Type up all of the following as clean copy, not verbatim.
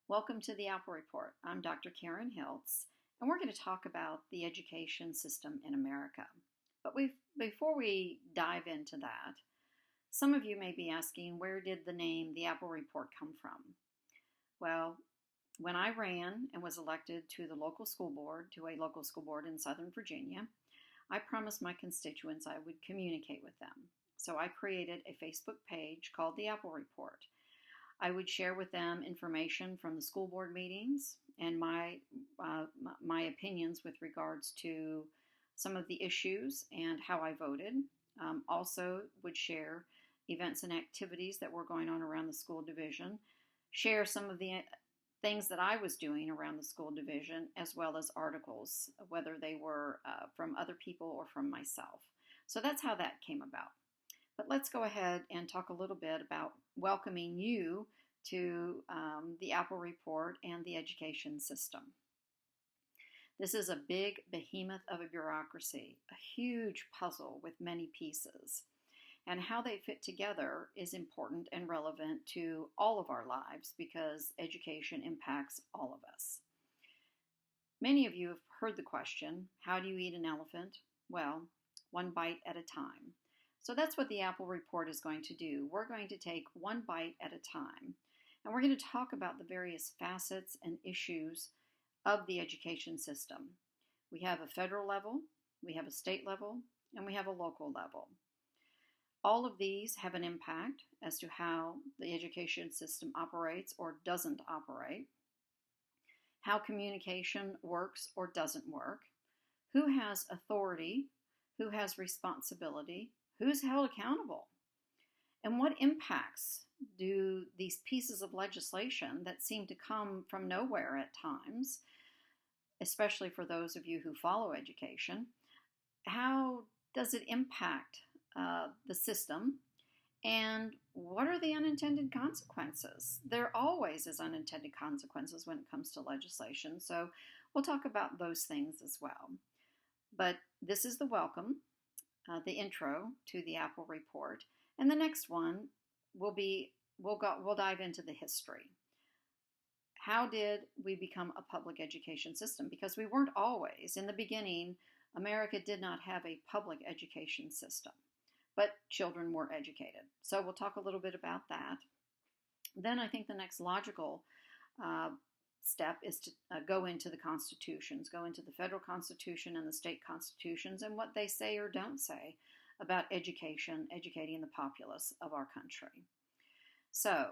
Welcome to the Apple Report. I'm Dr. Karen Hiltz, and we're going to talk about the education system in America. But before we dive into that, some of you may be asking, where did the name the Apple Report come from? Well, when I ran and was elected to a local school board in Southern Virginia, I promised my constituents I would communicate with them. So I created a Facebook page called the Apple Report. I would share with them information from the school board meetings and my opinions with regards to some of the issues and how I voted. Also would share events and activities that were going on around the school division, share some of the things that I was doing around the school division, as well as articles, whether they were from other people or from myself. So that's how that came about. But let's go ahead and talk a little bit about welcoming you to the Apple Report and the education system. This is a big behemoth of a bureaucracy, a huge puzzle with many pieces. And how they fit together is important and relevant to all of our lives because education impacts all of us. Many of you have heard the question, how do you eat an elephant? Well, one bite at a time. So that's what the Apple Report is going to do. We're going to take one bite at a time, and we're going to talk about the various facets and issues of the education system. We have a federal level, we have a state level, and we have a local level. All of these have an impact as to how the education system operates or doesn't operate, how communication works or doesn't work, who has authority, who has responsibility, who's held accountable, and what impacts do these pieces of legislation that seem to come from nowhere at times, especially for those of you who follow education, how does it impact the system, and what are the unintended consequences? There always is unintended consequences when it comes to legislation, so we'll talk about those things as well. But this is the welcome, the intro to the Apple Report, and the next one will be we'll dive into the history. How did we become a public education system? Because we weren't always. In the beginning, America did not have a public education system, but children were educated. So we'll talk a little bit about that. Then I think the next logical step is to go into the constitutions, go into the federal constitution and the state constitutions and what they say or don't say about education, educating the populace of our country. So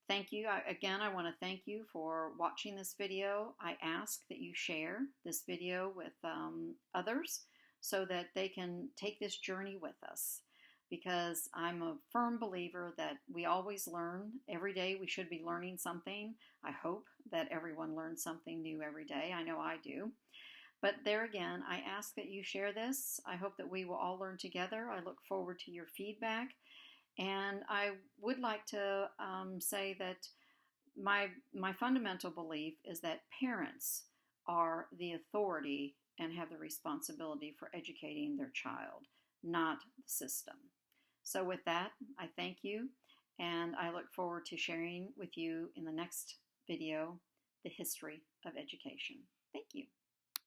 thank you. I want to thank you for watching this video. I ask that you share this video with others so that they can take this journey with us, because I'm a firm believer that we always learn. Every day we should be learning something. I hope that everyone learns something new every day. I know I do. But there again, I ask that you share this. I hope that we will all learn together. I look forward to your feedback. And I would like to say that my fundamental belief is that parents are the authority and have the responsibility for educating their child, not the system. So with that, I thank you, and I look forward to sharing with you in the next video the history of education. Thank you.